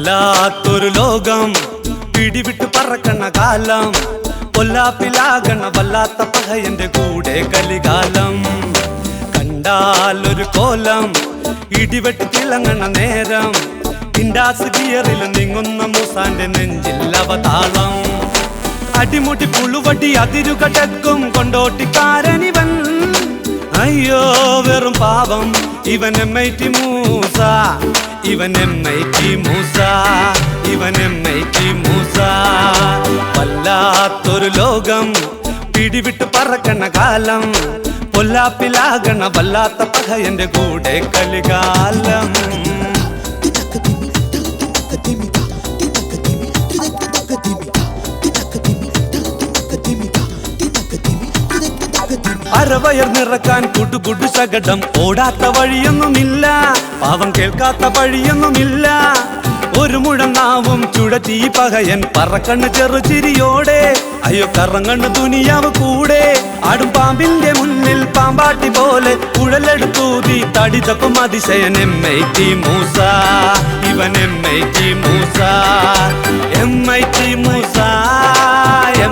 വല്ലാത്തൊരു ലോകം പിടിവിട്ട് പറക്കണ കാലം കൊല്ലാപ്പിലാകണ വല്ലാത്ത പകയന്റെ കൂടെ കലികാലം കണ്ടാലൊരു കോലം ഇടിവെട്ടി തിളങ്ങണ നേരം ഇൻഡാസ് ഗിയറിൽ നീങ്ങുന്ന മൂസാന്റെ നെഞ്ചിൽ അവതാളം അടിമുടി പുളുവടി അതിരുകടക്കും കൊണ്ടോട്ടിക്കാരനിവൻ അയ്യോ വെറും പാവം ഇവൻ MIT മൂസ ഇവൻ MIT മൂസ ഇവൻ MIT മൂസ വല്ലാത്തൊരു ലോകം പിടിവിട്ട് പറക്കണ കാലം പൊല്ലാപ്പിലാകണ വല്ലാത്ത പകയന്റെ കൂടെ കലികാലം അരവയർ നിറക്കാൻ കുടുകുടു ശകടം ഓടാത്ത വഴിയൊന്നുമില്ല പാവം കേൾക്കാത്ത വഴിയൊന്നുമില്ല ഒരു മുഴനാവും ചുഴറ്റി പകയൻ പറക്കണ്ണ് ചെറുചിരിയോടെ അയ്യോ കറങ്ങണ്ണ് ദുനിയാവ് കൂടെ ആടും പാമ്പിന്റെ മുന്നിൽ പാമ്പാട്ടി പോലെ കുഴലെടുത്തൂതി തടിതപ്പം അതിശയൻ MIT മൂസ ഇവൻ MIT Musa MIT Musa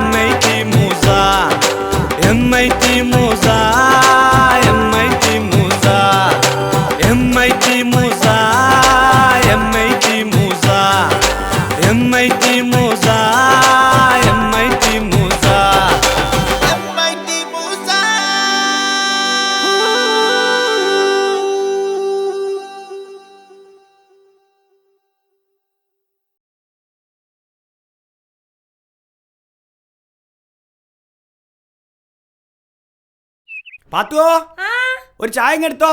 MIT Musa MIT Musa MIT Musa MIT Musa MIT Musa MIT Musa MIT Musa MIT Musa പാത്തുവോ ഒരു ചായ എടുത്തോ.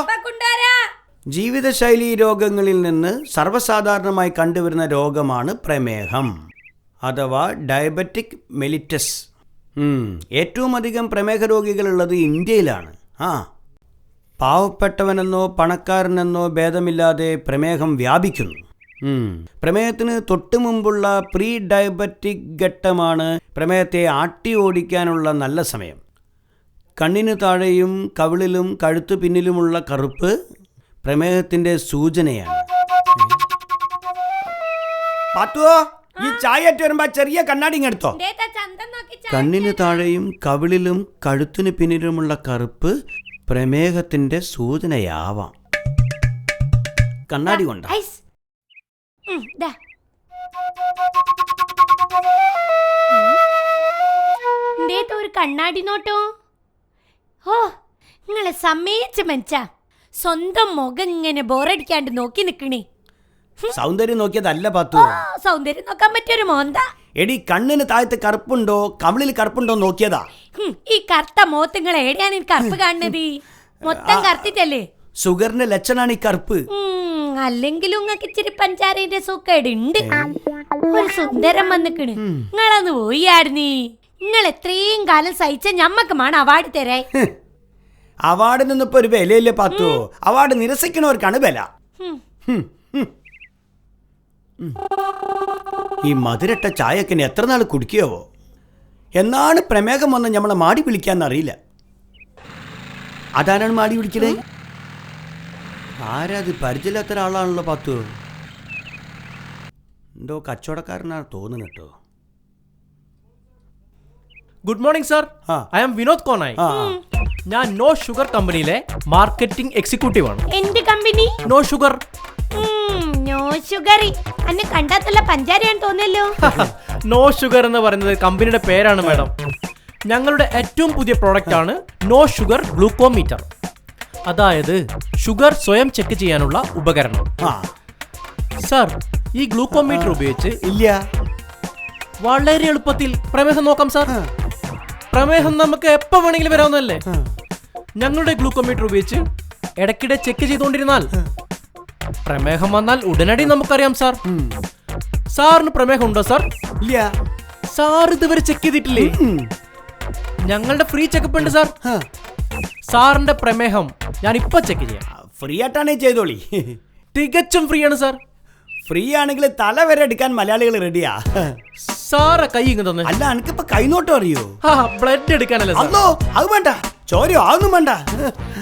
ജീവിതശൈലി രോഗങ്ങളിൽ നിന്ന് സർവ്വസാധാരണമായി കണ്ടുവരുന്ന രോഗമാണ് പ്രമേഹം അഥവാ ഡയബറ്റിക് മെലിറ്റസ്. ഏറ്റവും അധികം പ്രമേഹ രോഗികളുള്ളത് ഇന്ത്യയിലാണ്. പാവപ്പെട്ടവനെന്നോ പണക്കാരനെന്നോ ഭേദമില്ലാതെ പ്രമേഹം വ്യാപിക്കുന്നു. പ്രമേഹത്തിന് തൊട്ടു മുമ്പുള്ള പ്രീ ഡയബറ്റിക് ഘട്ടമാണ് പ്രമേഹത്തെ ആട്ടി ഓടിക്കാനുള്ള നല്ല സമയം. കണ്ണിന് താഴെയും കവിളിലും കഴുത്തു പിന്നിലുമുള്ള കറുപ്പ് പ്രമേഹത്തിന്റെ സൂചനയാണ്. പാത്തുവോ ഈ ചായ വരുമ്പോ ചെറിയ കണ്ണാടി എടുത്തോ. കണ്ണിന് താഴെയും കവിളിലും കഴുത്തിനു പിന്നിലുമുള്ള കറുപ്പ് പ്രമേഹത്തിന്റെ സൂചനയാവാം. കണ്ണാടി കൊണ്ട ഒരു കണ്ണാടി നോട്ടോ. ഓ നിങ്ങളെ സമ്മതിച്ച മനുഷ്യ സ്വന്തം മുഖം ഇങ്ങനെ ബോറടിക്കാണ്ട് നോക്കി നിക്കണേ. സൗന്ദര്യം നോക്കിയതല്ല പാത്തു. സൗന്ദര്യം നോക്കാൻ പറ്റിയൊരു മോന്ത. എടി കണ്ണിന് താഴത്ത് കറുപ്പുണ്ടോ കവിളിൽ കറുപ്പുണ്ടോ നോക്കിയതാ. ഈ കറുത്ത മോത്തങ്ങൾ എവിടെയാണ് ഈ കറുപ്പ് കാണുന്നത്? മൊത്തം കറുത്തിട്ടല്ലേ? ഷുഗറിന്റെ ലക്ഷണാണ് ഈ കറുപ്പ്. അല്ലെങ്കിലും നിങ്ങൾക്ക് ഇച്ചിരി പഞ്ചാരയുടെ സുഖേടുണ്ട്. ഒരു സുന്ദരം വന്നിക്കണ്. നിങ്ങളന്ന് പോയായിരുന്നീ. നിങ്ങൾ എത്രയും കാലം സഹിച്ച ഞമ്മക്കുമാണ് അവാർഡ് തരേ. അവാർഡിനൊന്നും ഇപ്പൊ ഒരു വിലയില്ലേ പാത്തു. അവാർഡ് നിരസിക്കണവർക്കാണ് വില. ഈ മധുരട്ട ചായക്ക് എത്ര നാൾ കുടിക്കുകയോ. എന്നാണ് പ്രമേഹം വന്ന് നമ്മളെ മാടി വിളിക്കാന്നറിയില്ല. അതാരാണ് മാടി വിളിക്കണേ? ആരാത്? പരിചയമില്ലാത്ത ഒരാളാണല്ലോ പാത്തു. എന്തോ കച്ചവടക്കാരനാണ് തോന്നുന്നു കേട്ടോ. Good morning sir. I am Vinod Konai. ഞാൻ നോ ഷുഗർ കമ്പനിയിലെ മാർക്കറ്റിംഗ് എക്സിക്യൂട്ടീവ് ആണ്. എന്ത് കമ്പനി? No sugar. നോ ഷുഗർ അന്നെ കണ്ടാത്തുള്ള പഞ്ചാരയാണെന്ന് തോന്നല്ലോ. നോ ഷുഗർ എന്ന് പറയുന്നത് കമ്പനിയുടെ പേരാണ് മാഡം. ഞങ്ങളുടെ ഏറ്റവും പുതിയ പ്രോഡക്റ്റ് ആണ് നോ ഷുഗർ ഗ്ലൂക്കോമീറ്റർ. അതായത് ഷുഗർ സ്വയം ചെക്ക് ചെയ്യാനുള്ള ഉപകരണം. സർ ഈ ഗ്ലൂക്കോമീറ്റർ ഉപയോഗിച്ച് ഇല്ല വളരെ എളുപ്പത്തിൽ പ്രമേഹം നോക്കാം സാർ. പ്രമേഹം നമുക്ക് എപ്പോ വേണമെങ്കിലും വരാവുന്നതല്ലേ. ഞങ്ങളുടെ ഗ്ലൂക്കോമീറ്റർ ഉപയോഗിച്ച് ഇടയ്ക്കിടെ ചെക്ക് ചെയ്തുകൊണ്ടിരുന്നാൽ പ്രമേഹം വന്നാൽ ഉടനടി നമുക്കറിയാം സാർ. സാറിന് പ്രമേഹം ഉണ്ടോ സാർ? ഇല്ല. സാർ ഇതുവരെ ചെക്ക് ചെയ്തിട്ടില്ലേ? ഞങ്ങളുടെ ഫ്രീ ചെക്കപ്പ് ഉണ്ട് സാർ. സാറിന്റെ പ്രമേഹം ഞാൻ ഇപ്പൊ ചെക്ക് ചെയ്യാം. ഫ്രീ ആയിട്ടാണേ ചെയ്തോളി. തികച്ചും ഫ്രീ ആണ് സാർ. ഫ്രീ ആണെങ്കിൽ തല വരെ എടുക്കാൻ മലയാളികൾ റെഡിയാ. സാറെ കൈ ഇങ്ങ് തന്നെ. അല്ല എനിക്കിപ്പോ കൈനോട്ടം അറിയോ? ആ ബ്ലഡ് എടുക്കാനല്ലേ സാർ? അല്ലോ അത് വേണ്ട, ചോരയോ അതൊന്നും വേണ്ട.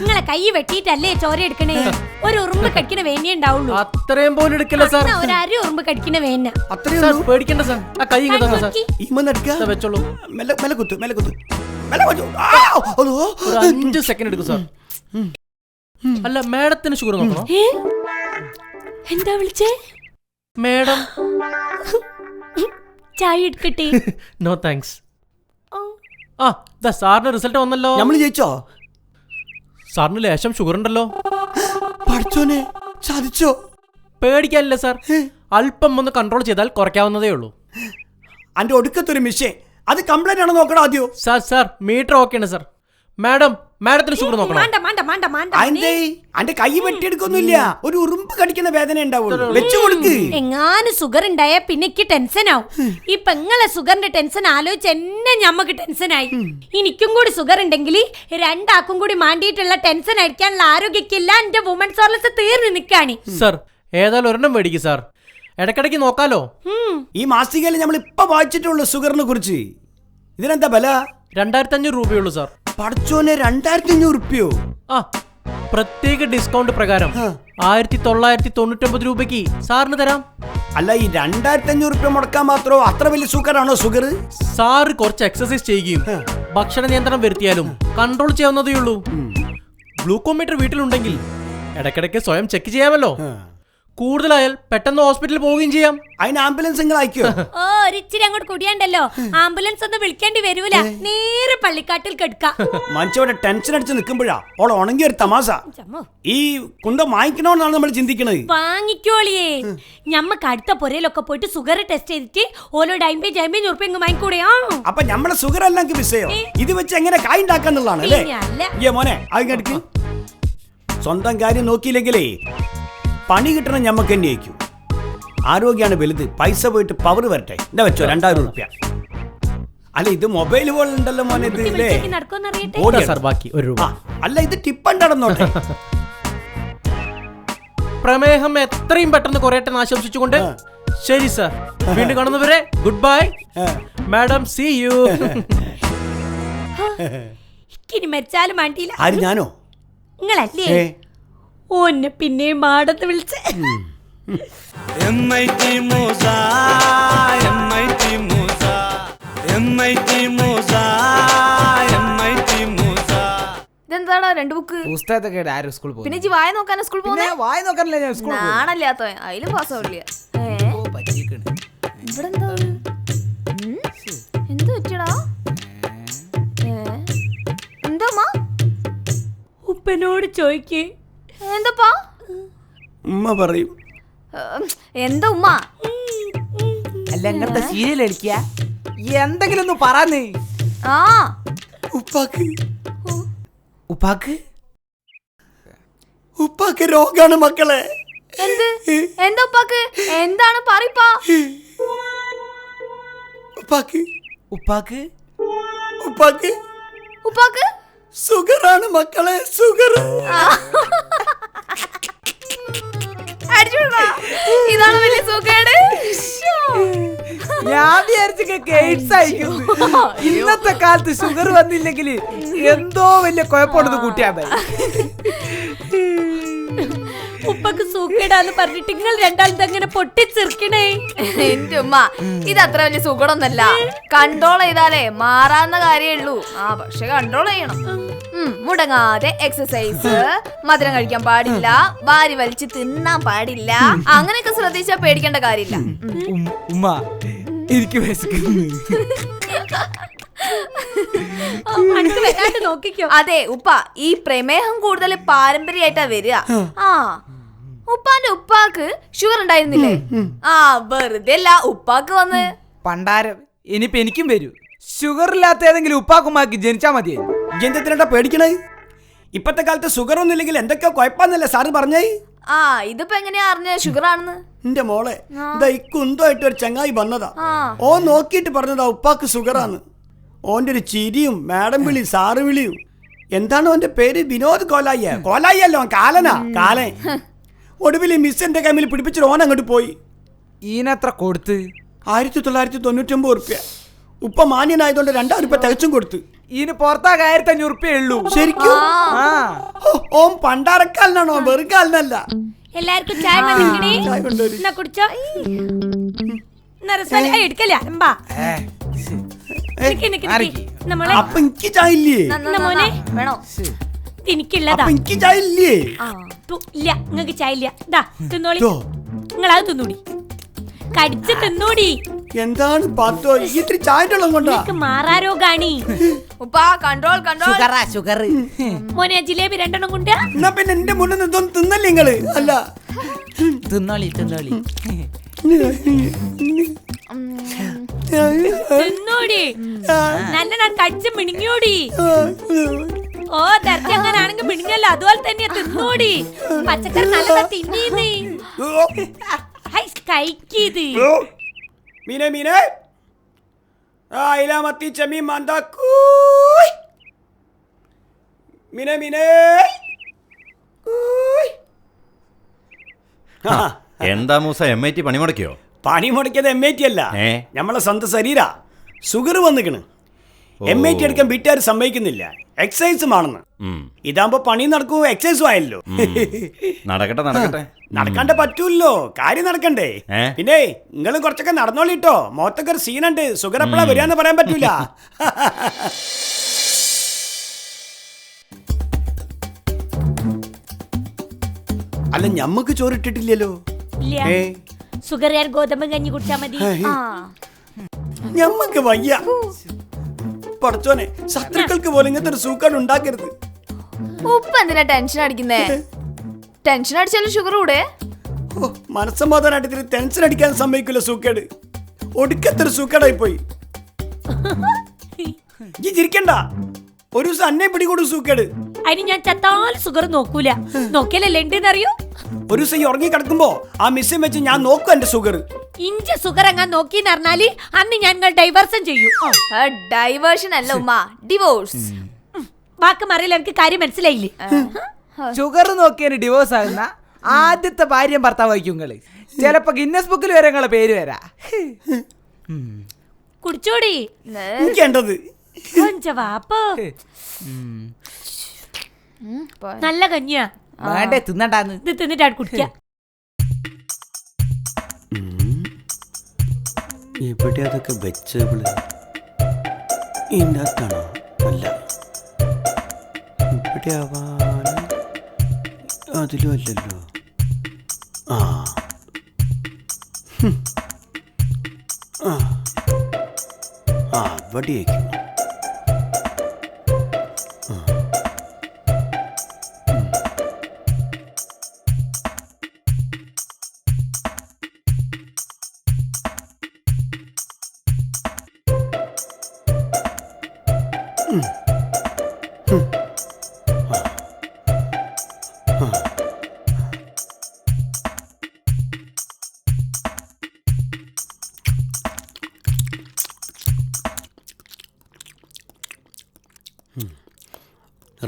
നിങ്ങളെ കൈ വെട്ടിയിട്ടല്ലേ ചോര എടുക്കണേ? ഒരു ഉറുമ്പ് കടിക്കണ വേനേ ഉണ്ടാവുള്ളൂ. അത്രയും പോലും എടുക്കില്ല സാർ. എന്നാ ഒരു അര ഉറുമ്പ് കടിക്കണ വേന. അത്രയും സാർ പേടിക്കണ്ട സാർ. ആ കൈ ഇങ്ങ് തന്നെ സാർ. ഈമെടുക്ക വെച്ചോളൂ. മെല്ലെ മെല്ലെ കുത്ത്, മെല്ലെ കുത്ത്, മെല്ലെ കുത്ത്. ആ, അതോ. ഒരു 5 സെക്കൻഡ് എടുക്കും സാർ. അല്ല മാഡത്തിന് ഷുഗർ നോക്കണോ? എന്താ വിളിച്ചേ? മാഡം ചായ എടുക്കട്ടെ? No thanks. ആ ദാ സാറിന് റിസൾട്ട് വന്നല്ലോ. നമ്മള് ജയിച്ചോ? സാറിന് ലേശം ഷുഗർ ഉണ്ടല്ലോ. പഠിച്ചോനെ സാധിച്ചോ? പേടിക്കാനില്ല സാർ. അല്പം ഒന്ന് കൺട്രോൾ ചെയ്താൽ കുറയ്ക്കാവുന്നതേ ഉള്ളൂ. അന്റെ ഒടുക്കത്തൊരു മിഷേ, അത് കംപ്ലൈന്റ് ആണോ നോക്കണം ആദ്യം. സാർ മീറ്റർ ഓക്കെ ആണ് സാർ. മാഡത്തിന് ഷുഗർ നോക്കണം. മാണ്ട മാണ്ട മാണ്ട മാണ്ട. അന്റെ അന്റെ കൈ വെട്ടിയെടുക്കൊന്നുമില്ല, ഒരു ഉറുമ്പ് കടിക്കുന്ന വേദന ഉണ്ടാവുള്ളൂ. വെച്ചു കൊടുക്ക്. എങ്ങാനും ഷുഗർ ഉണ്ടായ പിന്നെ എനിക്ക് ടെൻഷൻ ആവും. ഇപ്പൊ നിങ്ങളെ ഷുഗറിന്റെ ടെൻഷൻ ആലോചിച്ച് എന്നെ ഞമ്മക്ക് ടെൻഷനായി. എനിക്കും കൂടി ഷുഗർ ഉണ്ടെങ്കിൽ രണ്ടാക്കും കൂടി മാണ്ടിയിട്ടുള്ള ടെൻഷൻ അടിക്കാനുള്ള ആരോഗ്യക്കില്ല. എന്റെ വുമൻസ് ഹോർലിക്സ് തീർന്നു നിൽക്കാണ്. സാർ ഏതായാലും ഒരെണ്ണം മേടിക്കും സാർ. ഇടയ്ക്കിടയ്ക്ക് നോക്കാലോ. ഈ മാസികയിൽ നമ്മൾ ഇപ്പൊ വായിച്ചിട്ടുള്ളൂ ഷുഗറിനെ കുറിച്ച്. ഇതിനെന്താ ബല? 2500 രൂപയുള്ളൂ സാർ. പഠിച്ചോനെ 2500 റുപ്യോ? ആ പ്രത്യേക ഡിസ്കൗണ്ട് പ്രകാരം 1999 രൂപയ്ക്ക് സാറിന് തരാം. അല്ല ഈ 2500 റുപ്യ മുടക്കാൻ മാത്രമോ? അത്ര വലിയ ഷുഗറാണോ ഷുഗർ? സാറ് കുറച്ച് എക്സസൈസ് ചെയ്യുകയും ഭക്ഷണ നിയന്ത്രണം വരുത്തിയാലും കൺട്രോൾ ചെയ്യാവുന്നതേ ഉള്ളൂ. ഗ്ലൂക്കോമീറ്റർ വീട്ടിലുണ്ടെങ്കിൽ ഇടയ്ക്കിടയ്ക്ക് സ്വയം ചെക്ക് ചെയ്യാമല്ലോ. കൂടുതലായാൽ പെട്ടെന്ന് ഹോസ്പിറ്റലിൽ പോവുകയും ചെയ്യാം. അതിന് ആംബുലൻസ് നിങ്ങൾ അയക്കോ? ഓ ഒരിച്ചിരി അങ്ങോട്ട് കുടിയാണ്ടല്ലോ. ആംബുലൻസ് ഒന്നും വിളിക്കേണ്ടി വരൂല. നേരെ പള്ളിക്കാട്ടിൽ കെടുക്കാം. മനുഷ്യവിടെ ടെൻഷൻ അടിച്ച് നിൽക്കുമ്പോഴാ ഓൾ ഉണങ്ങിയ ഒരു തമാശ. ഈ കുന്തം വാങ്ങിക്കണോന്നാണ് നമ്മൾ ചിന്തിക്കണത്. വാങ്ങിക്കോളിയേ. ഞമ്മക്ക് അടുത്ത പൊരയിലൊക്കെ പോയിട്ട് ഷുഗർ ടെസ്റ്റ് ചെയ്തിട്ട് ഓലോട് 50 ഉറുപ്പ്യ വാങ്ങിക്കൂടെയാ? അപ്പൊ നമ്മളെ ഷുഗർ എല്ലാം വിഷയോ? ഇത് വെച്ച് എങ്ങനെ കായ് ഉണ്ടാക്കാന്നുള്ളതാണ് അല്ലേ? ഏ മോനെ അതിനടുക്ക് സ്വന്തം കാര്യം നോക്കിയില്ലെങ്കിലേ പണി കിട്ടണം ഞമ്മക്ക് തന്നെ ആയിരിക്കും. ആരോഗ്യമാണ് വലുത്. പൈസ പോയിട്ട് പവർ വരട്ടെ. എന്താ വെച്ചോ 2000 റുപ്യ. അല്ല ഇത് മൊബൈൽ പോലെ ഉണ്ടല്ലോ മോനെ. ഇത് ഇല്ലേ ഓടിയാ സാർ ബാക്കി 1 രൂപ. അല്ല ഇത് ടിപ്പണ്ടടന്നോട്ടെ. പ്രമേഹം എത്രയും പെട്ടെന്ന് കുറയട്ടെ എന്ന് ആശംസിച്ചുകൊണ്ട് ശരി സാർ. വീണ്ടും കാണുന്നവരെ good bye. Madam see you. ഇനി മരിച്ചാലും മാണ്ടിയില്ല. ആര് ഞാനോ? നിങ്ങളല്ലേ ഓന്നെ പിന്നെയും മാടത്ത് വിളിച്ച്. MIT Musa, MIT Musa, MIT Musa, MIT Musa. ഇതെന്താടാ 2 ബുക്ക്? പുസ്തകത്തൊക്കെ ആരും സ്കൂളിൽ പോകും. പിന്നെ വായ നോക്കാനാ സ്കൂൾ പോകുന്നേ? വായ നോക്കാനല്ലേ ഞാൻ സ്കൂളിൽ പോകും. നാണല്ലാത്ത അതിലും പാസ്സാവില്ല. ഇവിടെ എന്താ എന്ത് പറ്റിയടാ? എന്താ ഉപ്പനോട് ചോയ്ക്ക്. എന്താപ്പാ? ഉമ്മ പറയും. എന്താ ഉമ്മ? അല്ല ഇങ്ങനത്തെ സീരിയൽ അടിക്കുക എന്തെങ്കിലും ഒന്ന് പറയാന്നേ. ആ ഉപ്പാക്ക് ഉപ്പാക്ക് ഉപ്പാക്ക് രോഗാണ് മക്കളെ. എന്ത്? എന്താ ഉപ്പാക്ക്? എന്താണ് പറയിപ്പാ? ഉപ്പാക്ക് ഉപ്പാക്ക് ഉപ്പാക്ക് ഉപ്പാക്ക് ഷുഗറാണ് മക്കളെ. ഷുഗർ. ഇതാണ് വലിയ സുഖേട്. ഞാൻ വിചാരിച്ചൊക്കെ എയ്ഡ്സ് ആയിരിക്കും. ഇന്നത്തെ കാലത്ത് ഷുഗർ വന്നില്ലെങ്കിൽ എന്തോ വലിയ കുഴപ്പമുണ്ടെന്ന് കൂട്ടിയാ മതി. ഉപ്പക്ക് സൂക്കേടാന്ന് പറഞ്ഞിട്ട് നിങ്ങൾ രണ്ടാളും അങ്ങനെ പൊട്ടിച്ചിരിക്കണേ. എന്റെ ഉമ്മ ഇത് അത്ര വലിയ സുഖമൊന്നല്ല. കൺട്രോൾ ചെയ്താലേ മാറാവുന്ന കാര്യമേ ഉള്ളൂ. പക്ഷെ കൺട്രോൾ ചെയ്യണം. മുടങ്ങാതെ എക്സസൈസ്, മധുരം കഴിക്കാൻ പാടില്ല, വാരി വലിച്ച് തിന്നാൻ പാടില്ല. അങ്ങനെയൊക്കെ ശ്രദ്ധിച്ചാ പേടിക്കേണ്ട കാര്യമില്ല. ഉമ്മ എനിക്ക് വിശക്കുന്നു. നോക്കിക്കോ. അതെ ഉപ്പ, ഈ പ്രമേഹം കൂടുതൽ പാരമ്പര്യമായിട്ടാ വരിക. ഉപ്പാന്റെ ഉപ്പാക്ക് ഷുഗർ ഉണ്ടായിരുന്നില്ലേ? വെറുതെ അല്ല ഉപ്പാക്ക് വന്ന്. പണ്ടാരം ഇനിയിപ്പോ എനിക്കും വരൂ. ഷുഗർ ഇല്ലാത്ത ഏതെങ്കിലും ഉപ്പാക്കുമാക്കി ജനിച്ചാ മതിയായി. എന്തിനാ പേടിക്കണേ? ഇപ്പത്തെ കാലത്ത് ഷുഗർ ഒന്നും ഇല്ലെങ്കിൽ എന്തൊക്കെയോ കുഴപ്പമെന്നല്ലേ സാറ് പറഞ്ഞേ? ഇതിപ്പോ എങ്ങനെയാ അറിഞ്ഞ ഷുഗർ ആണെന്ന്? എന്റെ മോളെ കുന്തമായിട്ട് ഒരു ചങ്ങായി വന്നതാ. ഓ നോക്കിയിട്ട് പറഞ്ഞതാ ഉപ്പാക്ക് ഷുഗറാന്ന്. ഓന്റെ ഒരു ചിരിയും മാഡം വിളി സാറ് വിളിയും. എന്താണ് ഓന്റെ പേര്? വിനോദ് കോലായി. കോലായിയല്ലോ, കാലനാ കാലൻ. ഒടുവിൽ മിസ് എന്റെ കൈമിൽ പിടിപ്പിച്ചിട്ട് ഓൻ അങ്ങോട്ട് പോയി. ഈനത്ര കൊടുത്ത് 1999 ഉറുപ്പ്യ. ഉപ്പ മാന്യനായതുകൊണ്ട് 2000 ഉറുപ്പ്യ തികച്ചും കൊടുത്ത്. ഇതിന് പുറത്താകെ 1500 ഉറുപ്പ്യ ഉള്ളൂ. ശരിക്കും ആ ഓം പണ്ടാരക്കാലിനാണോ വെറുകാലിനല്ല. എല്ലാവർക്കും ചായ മതിക്കണേ. ചായ കൊണ്ടുവരൂ. എന്നാ കുടിച്ചോ. എടുക്കല എമ്പാ നമ്മളെ അപ്പൊ എനിക്ക് ചായ ഇല്ലേ? മോനെ വേണോ? എനിക്കുള്ളതാ. അപ്പൊ എനിക്ക് ചായ ഇല്ലേ? ഇല്ല, നിങ്ങക്ക് ചായ ഇല്ല. ഇതാ തിന്നോളി. ഇതോ? നിങ്ങളത് തിന്നൂടി, കടിച്ച് തിന്നൂടി. എന്താണ് പാത്തോ ഇത്തിരി ചായന്റെ വെള്ളം കൊണ്ടാ? നിനക്ക് മാറാരോഗാണി. ഉപ്പാ കൺട്രോൾ കൺട്രോൾ. ഷുഗർ മോനെ ജിലേബി 2 കൊണ്ട്. എന്നാ പിന്നെ എന്റെ മുന്നിൽ നിന്നൊന്നും തിന്നല്ലേ നിങ്ങള്? അല്ല തിന്നോളി തിന്നൂടി, നല്ലോണം കടിച്ച് മിണിങ്ങൂടി. ഓ തരച്ചങ്ങനാണെങ്കിൽ മിണിങ്ങല്ലോ, അതുപോലെ തന്നെ തിന്നൂടി. പച്ചക്കറി നല്ല തിന്നീന്ന് കഴിക്കീത്. മീനെ മീനെ ഇല മത്തി ചെമ്മീൻ മാന്താക്കൂയ്. മീനെ മീനെ എന്താ മൂസ MIT പണിമുടക്കിയോ? പണി മുടക്കിയത് MIT അല്ല, നമ്മളെ സ്വന്തം ശരീര ഷുഗർ വന്നിക്കണ്. MIT എടുക്കാൻ വീട്ടുകാർ സമ്മതിക്കുന്നില്ല, എക്സസൈസും ആണെന്ന്. ഇതാകുമ്പോ പണി നടക്കൂ, എക്സസൈസും ആയല്ലോ. നടക്കട്ടെ നടക്കട്ടെ. നടക്കാണ്ട് പറ്റൂല്ലോ, കാര്യം നടക്കണ്ടേ. പിന്നെ നിങ്ങളും കുറച്ചൊക്കെ നടന്നോളിട്ടോ, മുഖത്തൊക്കെ ഒരു സീനുണ്ട്. ഷുഗർ എപ്പോഴാ വരികയെന്ന് പറയാൻ പറ്റൂല. അല്ല ഞമ്മക്ക് ചോറിട്ടിട്ടില്ലല്ലോ. ഷുഗറുകാർ ഗോതമ്പ് കഞ്ഞി കുടിച്ചാ മതി. ഞമ്മക്ക് വയ്യ. പടച്ചോനെ, ശത്രുക്കൾക്ക് പോലും ഇങ്ങനത്തെ ഒരു സൂക്കാട് ഉണ്ടാക്കരുത്. ഉപ്പ എന്തിനാ ടെൻഷൻ അടിക്കുന്നേ? ടെൻഷൻ അടിച്ചാലും ഷുഗർ കൂടെ. മനസ്സമാധാനായിട്ട് ഇത്തിരി ടെൻഷൻ അടിക്കാൻ സമ്മതിക്കില്ല. സൂക്കേട് ഒടുക്കത്തൊരു സൂക്കേടായി പോയി. ഈ ചിരിക്കണ്ട, ഒരു ദിവസം അന്നെ പിടികൂടും സൂക്കേട്. അതിന് ഞാൻ ചത്താലും ഷുഗർ നോക്കൂല. നോക്കിയാലല്ലേ ഉണ്ടെന്ന് അറിയൂ. ഒരു ദിവസം ഈ ഉറങ്ങി കിടക്കുമ്പോ ആ മിസ്സിൻ വെച്ച് ഞാൻ നോക്കും എന്റെ ഷുഗർ. ഇഞ്ച ഷുഗർ അങ്ങാൻ നോക്കിന്ന് പറഞ്ഞാല് അന്ന് ഞങ്ങൾ ഡൈവേഴ്സൺ ചെയ്യും. ഡൈവേർഷൻ അല്ല ഉമ്മ, ഡിവോഴ്സ്. വാക്ക് മറിയില്ല, എനിക്ക് കാര്യം മനസ്സിലായില്ലേ? ഷുഗർ നോക്കിയതിന് ഡിവോഴ്സ് ആകുന്ന ആദ്യത്തെ ഭാര്യയും ഭർത്താവായിരിക്കും നിങ്ങള്. ചിലപ്പോ ഗിന്നസ് ബുക്കിൽ വരെ നിങ്ങളെ പേര് വരാ. കുടിച്ചോടി എനിക്കേണ്ടത് വാപ്പോ. നല്ല കഞ്ഞിയാ, വേണ്ടേ തിന്നണ്ടാന്ന്. ഇത് തിന്നിട്ടാണ് കുടിക്ക. എവിടെ അതൊക്കെ വെച്ചേബിള് ഇതിനകത്താണോ? അല്ല, ഇവിടെ ആവാൻ അതിലും അല്ലല്ലോ. ആ ആ ഇവിടെയായിരിക്കും.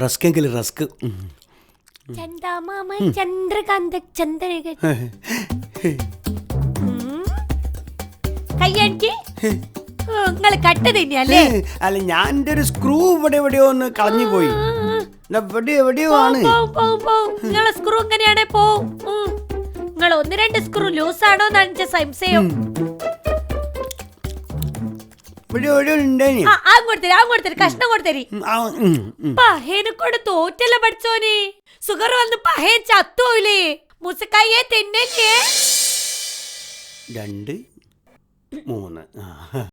റസ്കെങ്കിൽ റസ്ക്. ചന്ദ്രകാന്ത ചന്ദ്രക കയ്യടിക്ക്. നിങ്ങള് കട്ട് തന്നെയല്ലേ? അല്ല, ഞാൻ എൻ്റെ ഒരു സ്ക്രൂ ഇവിടെ എവിടെയോ ഒന്ന് കളഞ്ഞു പോയി. ഇവിടെ എവിടെയോ ആണ്. നിങ്ങളെ സ്ക്രൂ എങ്ങനെയാണേ പോവും. നിങ്ങൾ 1-2 സ്ക്രൂ ലൂസ് ആണോ എന്നാണ് സംശയം. ഇവിടെ എവിടെയോ ഉണ്ടേനി. കൊടുത്തരി കഷ്ണം കൊടുത്തരി. പഹേനെക്കൊണ്ട് തോറ്റല്ല പഠിച്ചോനെ. സുഗർ വന്ന് പഹേൻ ചത്തോയില്ലേ? മുസക്കായെ തെന്നല്ലേ? 2 3